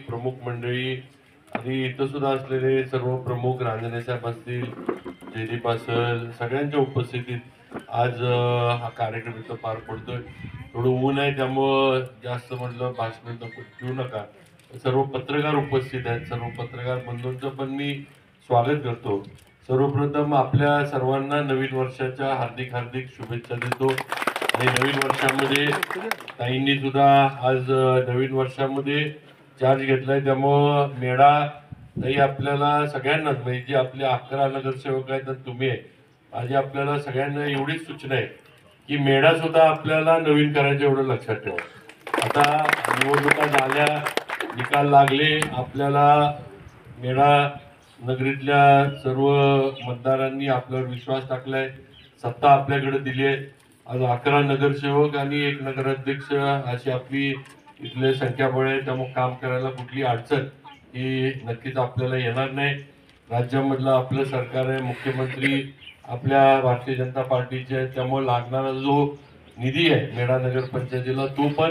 प्रमुख मंडळी आणि इथं सुद्धा असलेले सर्व प्रमुख रांजणे साहेब असतील, जयदीप असेल, सगळ्यांच्या उपस्थितीत आज हा कार्यक्रम इथं पार पडतोय. थोडं ऊन आहे त्यामुळं जास्त म्हटलं भाषण तर ठेवू नका. सर्व पत्रकार उपस्थित आहेत, सर्व पत्रकार बंधूंचं पण मी स्वागत करतो. सर्वप्रथम आपल्या सर्वांना नवीन वर्षाच्या हार्दिक हार्दिक शुभेच्छा देतो. आणि नवीन वर्षामध्ये ताईंनी सुद्धा आज नवीन वर्षामध्ये चार्ज घेतलाय, त्यामुळं मेळा ताई आपल्याला सगळ्यांनाच म्हणजे जे आपले 11 नगरसेवक आहेत आणि तुम्ही आहे, माझी आपल्याला सगळ्यांना एवढीच सूचना आहे की मेळा सुद्धा आपल्याला नवीन करायचं, एवढं लक्षात ठेवा. आता निवडणुका झाल्या, निकाल लागले, आपल्याला मेळा नगरीतल्या सर्व मतदारांनी आपल्यावर विश्वास टाकलाय, सत्ता आपल्याकडे दिली आहे. आज 11 नगरसेवक आणि 1 नगराध्यक्ष अशी आपली इथले संख्याबळ आहे, त्यामुळे काम करायला कुठली अडचण ही नक्कीच आपल्याला येणार नाही. राज्यामधलं आपलं सरकार आहे, मुख्यमंत्री आपल्या भारतीय जनता पार्टीचे आहे, त्यामुळे लागणारा जो निधी आहे मेढा नगर पंचायतीला तो पण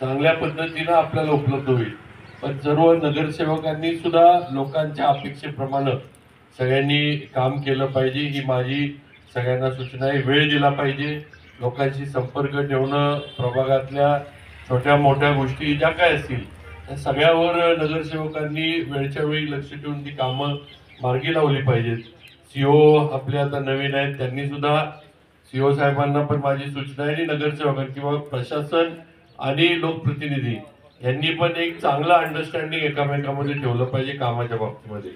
चांगल्या पद्धतीनं आपल्याला उपलब्ध होईल. पण सर्व नगरसेवकांनी सुद्धा लोकांच्या अपेक्षेप्रमाणे सगळ्यांनी काम केलं पाहिजे, ही माझी सगळ्यांना सूचना आहे. वेळ दिला पाहिजे, लोकांशी संपर्क ठेवणं, प्रभागातल्या छोट्या मोठ्या गोष्टी ज्या काय असतील त्या सगळ्यावर नगरसेवकांनी वेळच्या वेळी लक्ष ठेवून ती कामं मार्गी लावली पाहिजेत. सीओ आपले आता नवीन आहेत, त्यांनी सुद्धा सीओ साहेबांना पण माझी सूचना आहे आणि नगरसेवकांना किंवा प्रशासन आणि लोकप्रतिनिधी यांनी पण एक चांगलं अंडरस्टँडिंग एकामेकांमध्ये ठेवलं पाहिजे कामाच्या बाबतीमध्ये.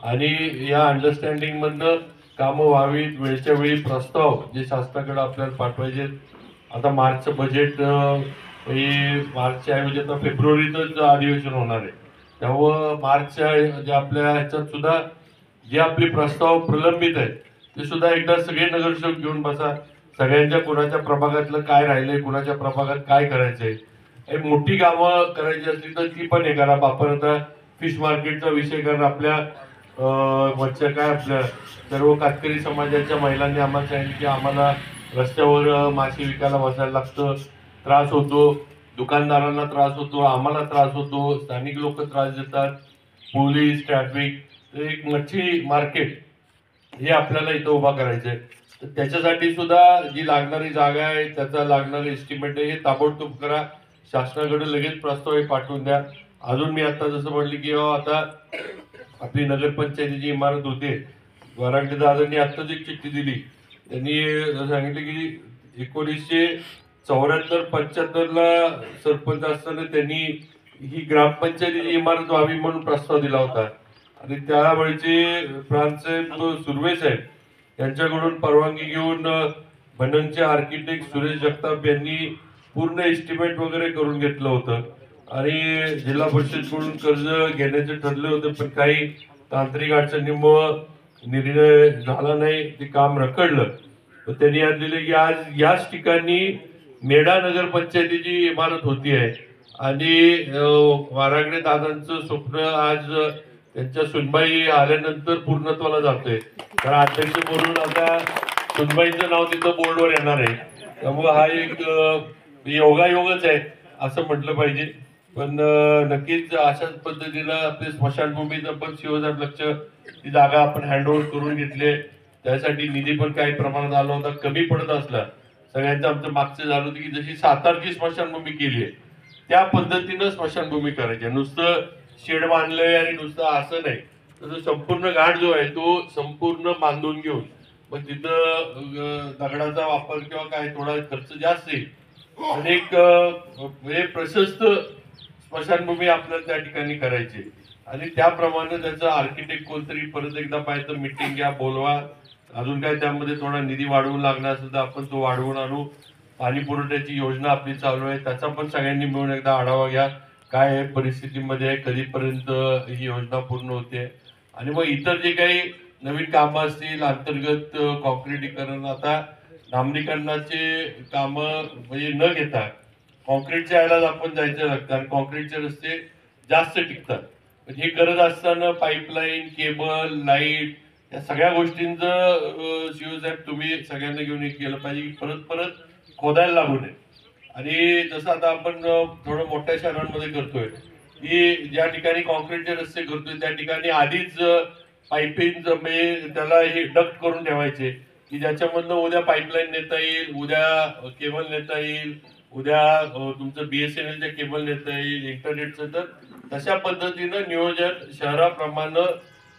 आणि या अंडरस्टँडिंग मधनं कामं व्हावीत. वेळच्या वेळी प्रस्ताव जे शासनाकडे आपल्याला पाठवायचे, आता मार्चचं बजेट मार्चच्या ऐवजी आता फेब्रुवारीतच अधिवेशन होणार आहे, त्यामुळं मार्चच्या जे आपल्या ह्याच्यात सुद्धा जे आपले प्रस्ताव प्रलंबित आहेत ते सुद्धा एकदा सगळे नगरसेवक घेऊन बसा. सगळ्यांच्या कुणाच्या प्रभागातलं काय राहिलंय, कुणाच्या प्रभागात काय करायचंय, एक मोठी कामं करायची असली तर ती पण हे करा. आपण आता फिश मार्केटचा विषय करा. आपल्या वरच्या काय आपल्या सर्व कातकरी समाजाच्या महिलांनी आम्हाला सांगितलं की आम्हाला रस्त्यावर मासे विकायला बसायला लागतं, त्रास होतो, दुकानदारांना त्रास होतो, आम्हाला त्रास होतो, स्थानिक लोक त्रास देतात, पोलीस, ट्रॅफिक. तर एक मच्छी मार्केट हे आपल्याला इथं उभा करायचं आहे. तर त्याच्यासाठी सुद्धा जी लागणारी जागा आहे, त्याचा लागणारं एस्टिमेट आहे, हे ताबडतोब करा. शासनाकडे लगेच प्रस्ताव पाठवून द्या. अजून मी आता जसं म्हटलं की आता आपली नगरपंचायतीची इमारत होते, वरांडे दादांनी आत्ताच एक चिठ्ठी दिली. त्यांनी सांगितलं की 1974-75ला सरपंच असताना त्यांनी ही ग्रामपंचायतीची इमारत व्हावी म्हणून प्रस्ताव दिला होता. आणि त्यावेळेचे प्रांतसाहेब सुर्वे साहेब यांच्याकडून परवानगी घेऊन बननचे आर्किटेक्ट सुरेश जगताप यांनी पूर्ण एस्टिमेट वगैरे करून घेतलं होतं. आणि जिल्हा परिषदकडून कर्ज घेण्याचे ठरले होते, पण काही तांत्रिक अडचणीमुळं निर्णय झाला नाही, ते काम रखडलं. तर त्यांनी आज दिले की आज याच ठिकाणी मेढा नगर पंचायतीची इमारत होती आहे. आणि वारागडे दादांचं स्वप्न आज त्यांच्या सुनबाई आल्यानंतर पूर्णत्वाला जातोय. कारण अध्यक्ष म्हणून आता सुनबाईंचं नाव तिथं बोर्डवर येणार आहे, त्यामुळे हा एक योगायोगच आहे असं म्हटलं पाहिजे. पण नक्कीच अशाच पद्धतीनं आपले स्मशानभूमीचं पण शिवसाहेब लक्ष, ती जागा आपण हँडओव्हर करून घेतली. त्यासाठी निधी पण काही प्रमाणात आला होता, कमी पडत असला सगळ्यांचं आमचं मागचं झालं होतं की जशी सातारची स्मशानभूमी केली आहे त्या पद्धतीनं स्मशानभूमी करायची. नुसतं शेड बांधलंय आणि नुसतं असं नाही, तसं संपूर्ण घाट जो आहे तो संपूर्ण बांधून घेऊन मग तिथं दगडाचा वापर किंवा काय थोडा खर्च जास्त येईल, अनेक म्हणजे प्रशस्त स्मशानभूमी आपल्याला त्या ठिकाणी करायची. आणि त्याप्रमाणे त्याचं आर्किटेक्ट कोणतरी परत एकदा पाहिजे मिटिंग घ्या, बोलवा. अजून काय त्यामध्ये थोडा निधी वाढवून लागणार असेल तर आपण तो वाढवून आणू. पाणी पुरवठ्याची योजना आपली चालू आहे, त्याचा पण सगळ्यांनी मिळून एकदा आढावा घ्या, काय परिस्थितीमध्ये आहे, कधीपर्यंत ही योजना पूर्ण होते. आणि मग इतर जे काही नवीन कामं असतील, अंतर्गत कॉन्क्रिटीकरण, आता डांबरीकरणाचे कामं म्हणजे न घेता कॉन्क्रीटच्या यायलाच आपण जायचं लागतं आणि कॉन्क्रीटचे रस्ते जास्त टिकतात. हे करत असताना पाईपलाईन, केबल, लाईट या सगळ्या गोष्टींचं शिवसाहेब तुम्ही सगळ्यांना घेऊन एक केलं पाहिजे की परत परत खोदायला लागू नये. आणि जसं आता आपण थोडं मोठ्या शहरांमध्ये करतोय की ज्या ठिकाणी कॉन्क्रीटचे रस्ते करतोय त्या ठिकाणी आधीच पाईपिंग त्याला हे डक्ट करून ठेवायचे की ज्याच्यामधनं उद्या पाईपलाईन नेता येईल, उद्या केबल नेता येईल, उद्या तुमचं BSNLच्या केबल नेता येईल, इंटरनेटचं. तर तशा पद्धतीनं नियोजन शहराप्रमाणे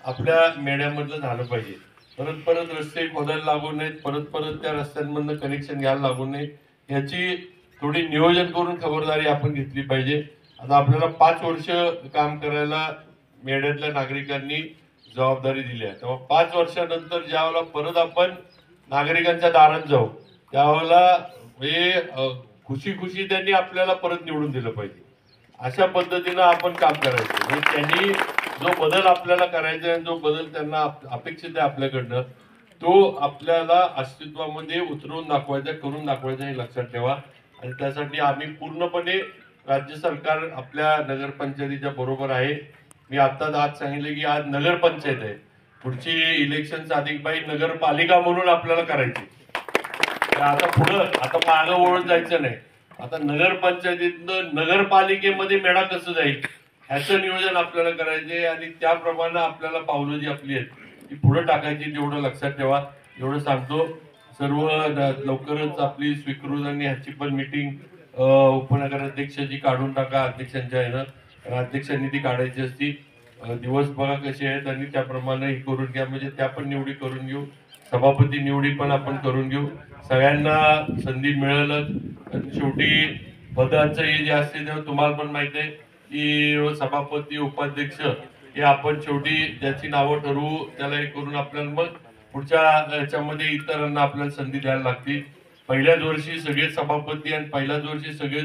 आपल्या मेढ्यामधलं झालं पाहिजे. परत परत रस्ते खोदायला लागू नयेत, परत परत त्या रस्त्यांमधनं कनेक्शन घ्यायला लागू नये, याची थोडी नियोजन करून खबरदारी आपण घेतली पाहिजे. आता आपल्याला 5 वर्ष काम करायला मेढ्यातल्या नागरिकांनी जबाबदारी दिली आहे. तेव्हा 5 वर्षानंतर ज्यावेळेला परत आपण नागरिकांच्या दारात जाऊ त्यावेळेला खुशी खुशी त्यांनी आपल्याला परत निवडून दिलं पाहिजे. अशा पद्धतीनं आपण काम करायचं. म्हणजे त्यांनी जो बदल आपल्याला करायचा आहे, जो बदल त्यांना अपेक्षित आहे आपल्याकडनं, तो आपल्याला अस्तित्वामध्ये उतरवून दाखवायचा, करून दाखवायचा हे लक्षात ठेवा. आणि त्यासाठी आम्ही पूर्णपणे राज्य सरकार आपल्या नगरपंचायतीच्या बरोबर आहे. मी आत्ताच आज सांगितलं की आज नगरपंचायत आहे, पुढची इलेक्शन अधिक बाई नगरपालिका म्हणून आपल्याला करायची. आता पुढं आता मागं वळून जायचं नाही. आता नगरपंचायतीतनं नगरपालिकेमध्ये मेढा कसं जाईल ह्याचं नियोजन आपल्याला करायचे आणि त्याप्रमाणे आपल्याला पावलं जी आपली आहेत ती पुढे टाकायची. तेवढं लक्षात ठेवा, एवढं सांगतो. सर्व लवकरच आपली स्वीकृत आणि ह्याची पण मीटिंग उपनगराध्यक्षाची काढून टाका अध्यक्षांच्या ह्यानं. अध्यक्षांनी ती काढायची असती. दिवस बघा कसे आहेत आणि त्याप्रमाणे हे करून घ्या. म्हणजे त्या पण निवडी करून घेऊ, सभापती निवडी पण आपण करून घेऊ. सगळ्यांना संधी मिळेलच. शेवटी पदांचं हे जे असते तेव्हा तुम्हाला पण माहिती आहे की सभापती उपाध्यक्ष हे आपण शेवटी त्याची नावं ठरवू, त्याला हे करून आपल्याला मग पुढच्या याच्यामध्ये इतरांना आपल्याला संधी द्यायला लागतील. पहिल्याच वर्षी सगळे सभापती आणि पहिल्याच वर्षी सगळे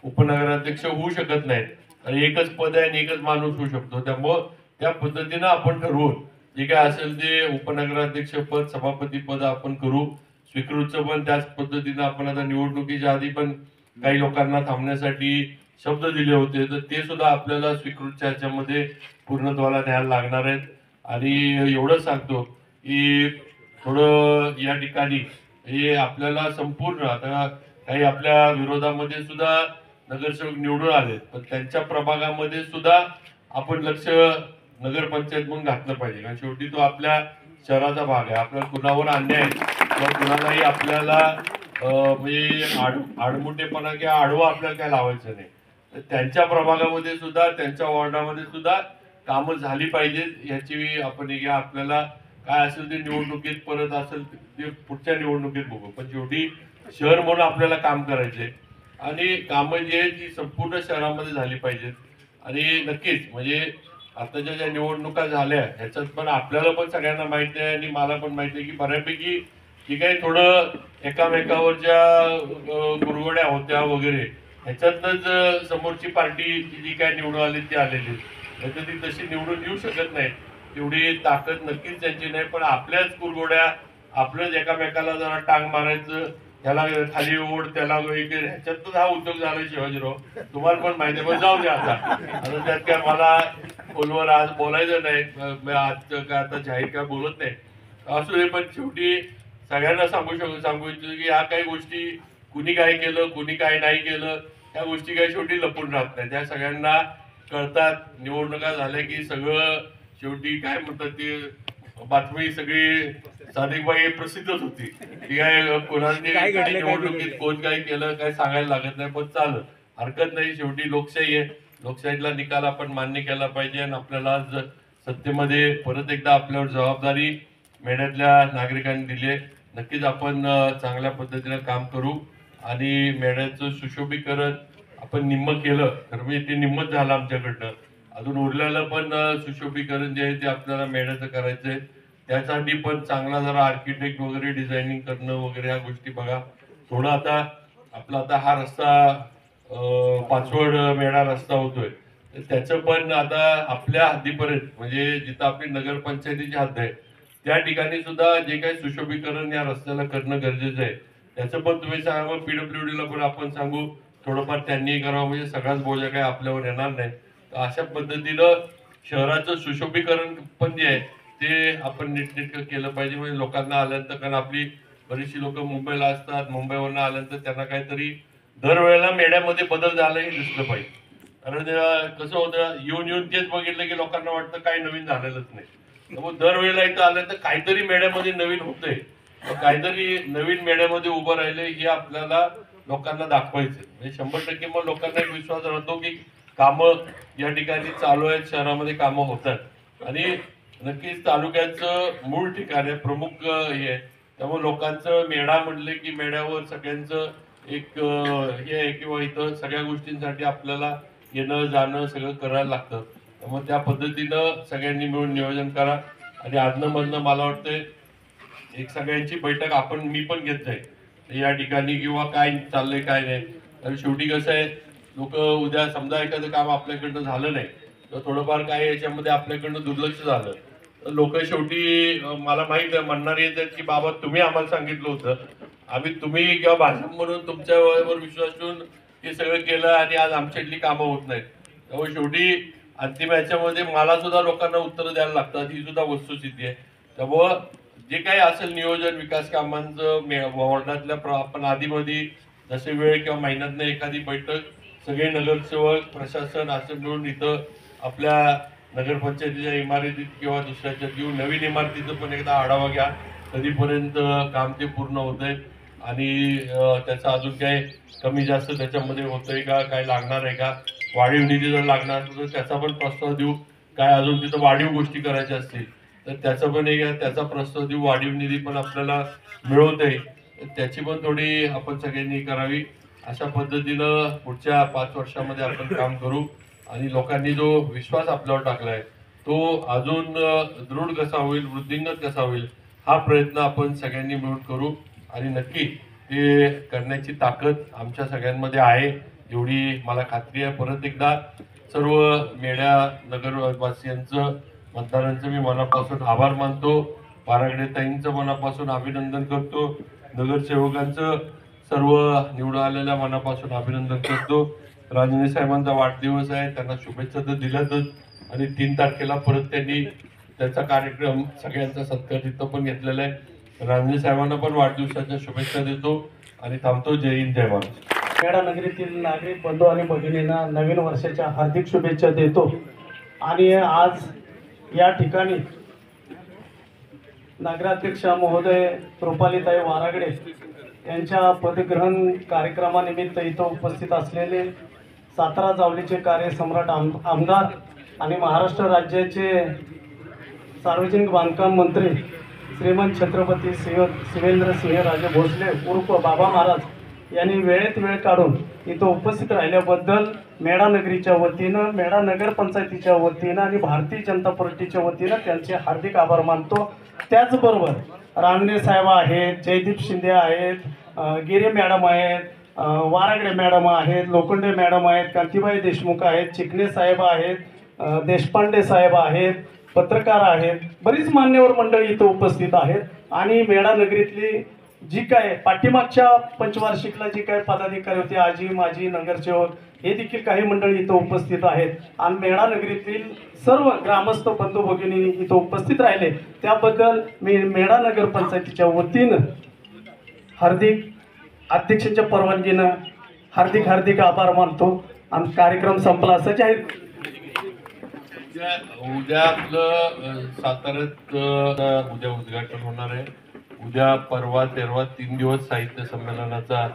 उपनगराध्यक्ष होऊ शकत नाहीत. आणि एकच पद आहे आणि एकच माणूस होऊ शकतो. त्यामुळं त्या पद्धतीनं आपण ठरवून जे काय असेल ते उपनगराध्यक्ष पद, सभापती पद आपण करू. स्वीकृतचं पण त्याच पद्धतीनं आपण आता निवडणुकीच्या आधी पण काही लोकांना थांबण्यासाठी शब्द दिले होते, तर ते सुद्धा आपल्याला स्वीकृतच्या ह्याच्यामध्ये पूर्णत्वाला न्यायला लागणार आहेत. आणि एवढंच सांगतो की थोडं या ठिकाणी हे आपल्याला संपूर्ण आता काही आपल्या विरोधामध्ये सुद्धा नगरसेवक निवडून आले, पण त्यांच्या प्रभागामध्ये सुद्धा आपण लक्ष नगरपंचायत म्हणून घातलं पाहिजे. कारण शेवटी तो आपल्या शहराचा भाग आहे. आपल्याला कुणावर अन्याय किंवा कुणालाही आपल्याला म्हणजे आडमुठेपणा किंवा आडवं आपल्याला काय लावायचं नाही. तर त्यांच्या प्रभागामध्ये सुद्धा, त्यांच्या वॉर्डामध्ये सुद्धा कामं झाली पाहिजेत याची आपण आपल्याला काय असेल ते निवडणुकीत परत असेल ते पुढच्या निवडणुकीत बघू. पण शेवटी शहर म्हणून आपल्याला काम करायचे आणि कामं जी आहेत ती संपूर्ण शहरामध्ये झाली पाहिजेत. आणि नक्कीच म्हणजे आताच्या ज्या निवडणुका झाल्या ह्याच्यात पण आपल्याला पण सगळ्यांना माहिती आहे आणि मला पण माहिती आहे की बऱ्यापैकी जी काही थोडं एकामेकावरच्या गुरगोड्या होत्या वगैरे ह्याच्यातच समोरची पार्टी जी काय निवडून आली ती आलेली, तर ती तशी निवडून येऊ शकत नाही. एवढी ताकद नक्कीच त्यांची नाही. पण आपल्याच कुरगोड्या, आपलंच एकामेकाला जरा टांग मारायचं, त्याला खाली ओढ, त्याला वगैरे ह्याच्यातच हा उद्योग झाला शिवाजीराव. तुम्हाला पण माहिती आहे. पण जाऊ द्या आता त्यात काय मला फोनवर आज बोलायचं नाही. आज काय आता जाहीर काय बोलत नाही असू दे. पण शेवटी सगळ्यांना सांगू इच्छितो की ह्या काही गोष्टी कुणी काय केलं, कुणी काय नाही केलं, ह्या गोष्टी काही शेवटी लपून राहत नाही. त्या सगळ्यांना कळतात. निवडणुका झाल्या की सगळं शेवटी काय म्हणतात ते बातमी सगळी साधिकबाई प्रसिद्धच होती. ती काय कोणाने निवडणुकीत कोण काय केलं काय सांगायला लागत नाही. पण चालत हरकत नाही. शेवटी लोकशाही आहे. लोकशाहीतला निकाल आपण मान्य केला पाहिजे. आणि आपल्याला सत्तेमध्ये परत एकदा आपल्यावर जबाबदारी मेढ्यातल्या नागरिकांनी दिली आहे. नक्कीच आपण चांगल्या पद्धतीने काम करू. आणि मेढ्याचं सुशोभीकरण आपण निम्म केलं तर म्हणजे ते निम्मच झालं आमच्याकडनं. अजून उरलेलं पण सुशोभीकरण जे आहे ते आपल्याला मेढ्याचं करायचंय. त्यासाठी पण चांगला जरा आर्किटेक्ट वगैरे डिझायनिंग करणं वगैरे ह्या गोष्टी बघा. थोडं आता आपला आता हा रस्ता पाचवड मेढा रस्ता होतोय, तर त्याचं पण आता आपल्या हद्दीपर्यंत म्हणजे जिथं आपली नगरपंचायतीची हद्द आहे त्या ठिकाणी सुद्धा जे काही सुशोभीकरण या रस्त्याला करणं गरजेचं आहे त्याचं पण तुम्ही सांगा. PWD ला पण आपण सांगू थोडंफार त्यांनी करावं, म्हणजे सगळाच बोजा काय आपल्यावर येणार नाही. अशा पद्धतीनं शहराचं सुशोभीकरण पण जे आहे ते आपण नीटनेटकं केलं पाहिजे. म्हणजे लोकांना आल्यानंतर, कारण आपली बरीचशी लोक मुंबईला असतात, मुंबईवरनं आल्यानंतर त्यांना काहीतरी दरवेळेला मेढ्यामध्ये बदल झाला हे दिसलं पाहिजे. कारण कसं होतं, येऊन येऊन तेच बघितलं की लोकांना वाटतं काही नवीन झालेलंच नाही. त्यामुळे दरवेळेला इथं आलं तर काहीतरी मेळ्यामध्ये नवीन होतंय, काहीतरी नवीन मेळ्यामध्ये उभं राहिले हे आपल्याला लोकांना दाखवायचं. म्हणजे 100% मग लोकांना एक विश्वास राहतो की कामं या ठिकाणी चालू आहेत, शहरामध्ये कामं होतात आणि नक्कीच तालुक्याचं मूळ ठिकाण आहे, प्रमुख हे आहे. त्यामुळे लोकांचं मेळा म्हणले की मेळ्यावर सगळ्यांचं एक हे आहे किंवा इथं सगळ्या गोष्टींसाठी आपल्याला येणं जाणं सगळं करायला लागतं. त्यामुळे त्या पद्धतीनं सगळ्यांनी मिळून नियोजन करा आणि आदनं मधनं मला वाटतंय एक सगळ्यांची बैठक आपण मी पण घेत जाईल या ठिकाणी किंवा काय चाललंय काय नाही. तर शेवटी कसं आहे, लोक उद्या समजा एखादं काम आपल्याकडनं झालं नाही तर थोडंफार काय याच्यामध्ये आपल्याकडनं दुर्लक्ष झालं तर लोक शेवटी मला माहित आहे म्हणणार येतात की बाबा तुम्ही आम्हाला सांगितलं होतं, आम्ही तुम्ही किंवा भाजप म्हणून तुमच्यावर विश्वास ठेवून हे सगळं केलं आणि आज आमच्यातली कामं होत नाहीत. त्यामुळे शेवटी अंतिम याच्यामध्ये मला सुद्धा लोकांना उत्तरं द्यायला लागतात, ही सुद्धा वस्तुस्थिती आहे. त्यामुळं जे काही असेल नियोजन विकास कामांचं वॉर्डातल्या आपण आधीमध्ये जसे वेळ किंवा महिन्यातनं एखादी बैठक सगळे नगरसेवक प्रशासन असं मिळून इथं आपल्या नगरपंचायतीच्या इमारतीत किंवा दुसऱ्याच्या येऊन नवीन इमारतीचं पण एकदा आढावा घ्या, कधीपर्यंत काम ते पूर्ण होतंय आणि त्याचा अजून काय कमी जास्त त्याच्यामध्ये होतंय का, काय लागणार आहे का, वाढीव निधी जर लागणार असेल तर त्याचा पण प्रस्ताव देऊ. काय अजून तिथं वाढीव गोष्टी करायच्या असतील तर त्याचा पण एक त्याचा प्रस्ताव देऊ, वाढीव निधी पण आपल्याला मिळवते त्याची पण थोडी आपण सगळ्यांनी करावी. अशा पद्धतीनं पुढच्या 5 वर्षामध्ये आपण काम करू आणि लोकांनी जो विश्वास आपल्यावर टाकलाय तो अजून दृढ कसा होईल, वृद्धिंगत कसा होईल हा प्रयत्न आपण सगळ्यांनी मिळून करू आणि नक्की ते करण्याची ताकद आमच्या सगळ्यांमध्ये आहे एवढी मला खात्री आहे. परत एकदा सर्व मेढ्या नगरवासियांचं मतदारांचं मी मनापासून आभार मानतो, पारागडे ताईंचं मनापासून अभिनंदन करतो, नगरसेवकांचं सर्व निवडून आलेल्या मनापासून अभिनंदन करतो. रांजणे साहेबांचा वाढदिवस आहे, त्यांना शुभेच्छा तर दिल्यातच आणि 3 तारखेला परत त्यांनी त्यांचा कार्यक्रम सगळ्यांचा सत्कार तिथं पण घेतलेला आहे. रांजणे साहेबांना पण वाढदिवसाच्या शुभेच्छा देतो आणि थांबतो. जय हिंद जय महाराष्ट्र. मेढा नगरीतील नागरिक बंधू आणि भगिनींना नवीन वर्षाच्या हार्दिक शुभेच्छा देतो आणि आज या ठिकाणी नगराध्यक्ष महोदय रुपालीताई वारागडे यांच्या पदग्रहण कार्यक्रमानिमित्त इथं उपस्थित असलेले सातारा जावलीचे कार्यसम्राट आमदार आणि महाराष्ट्र राज्याचे सार्वजनिक बांधकाम मंत्री श्रीमंत छत्रपती शिवेंद्रसिंह राजे भोसले उर्फ बाबा महाराज यांनी वेळेत वेळ काढून इथं उपस्थित राहिल्याबद्दल मेढा नगरीच्या वतीनं, मेढा नगरपंचायतीच्या वतीनं आणि भारतीय जनता पार्टीच्या वतीनं त्यांचे हार्दिक आभार मानतो. त्याचबरोबर रांजणे साहेब आहेत, जयदीप शिंदे आहेत, गिरे मॅडम आहेत, वारागडे मॅडम आहेत, लोखंडे मॅडम आहेत, कांतीबाई देशमुख आहेत, चिकणे साहेब आहेत, देशपांडे साहेब आहेत, पत्रकार आहेत, बरीच मान्यवर मंडळी इथं उपस्थित आहेत आणि मेढा नगरीतली जी काय पाठीमागच्या पंचवार्षिकला जी काय पदाधिकारी होते, आजी माजी नगरसेवक हे देखील काही मंडळी इथं उपस्थित आहेत आणि मेढा नगरीतील सर्व ग्रामस्थ बंधू भगिनी इथं उपस्थित राहिले त्याबद्दल मी मेढा नगरपंचायतीच्या वतीनं हार्दिक अध्यक्षांच्या परवानगीनं हार्दिक आभार मानतो आणि कार्यक्रम संपला असं जाहीर. उद्या आपलं साताऱ्यात उद्या उद्घाटन होणार आहे. उद्या परवा तेरवा 3 दिवस साहित्य संमेलनाचा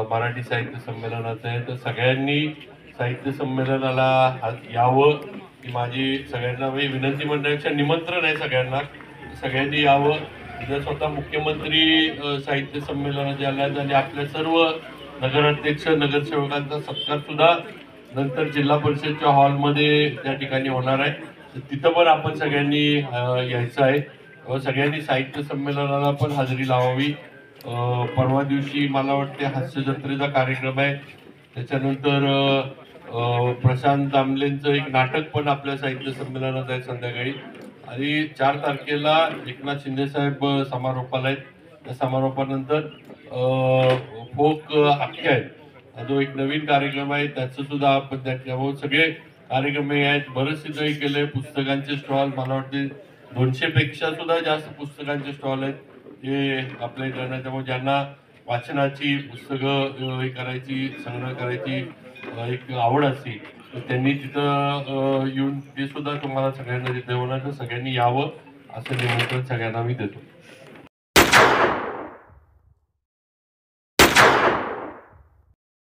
मराठी साहित्य संमेलनाचा आहे. तर सगळ्यांनी साहित्य संमेलनाला यावं ही माझी सगळ्यांना विनंती मंडळाच्या निमंत्रण आहे. सगळ्यांनी यावं. उद्या स्वतः मुख्यमंत्री साहित्य संमेलनाचे आले आणि आपल्या सर्व नगराध्यक्ष नगरसेवकांचा सत्कार सुद्धा नंतर जिल्हा परिषदच्या हॉलमध्ये त्या ठिकाणी होणार आहे. तर तिथं पण आपण सगळ्यांनी यायचं आहे. सगळ्यांनी साहित्य संमेलनाला पण हजेरी लावावी. परवा दिवशी मला वाटते हास्य जत्रेचा कार्यक्रम आहे. त्याच्यानंतर प्रशांत दामलेंचं एक नाटक पण आपल्या साहित्य संमेलनात आहे संध्याकाळी आणि 4 तारखेला एकनाथ शिंदे साहेब समारोपाला आहेत. त्या समारोपानंतर फोक आख्या आहेत जो एक नवीन कार्यक्रम आहे त्याचं सुद्धा आपण त्याच्यावर सगळे कार्यक्रम आहेत. बरेच सिद्धही केले. पुस्तकांचे स्टॉल मला वाटते 200 पेक्षा सुद्धा जास्त पुस्तकांचे स्टॉल आहेत जे आपल्या इकडे. त्यामुळे ज्यांना वाचनाची पुस्तकं हे करायची संग्रह करायची एक आवड असते तर त्यांनी तिथं येऊन ते सुद्धा तुम्हाला सगळ्यांना जेवणाचं सगळ्यांनी यावं असं निमंत्रण सगळ्यांना मी देतो.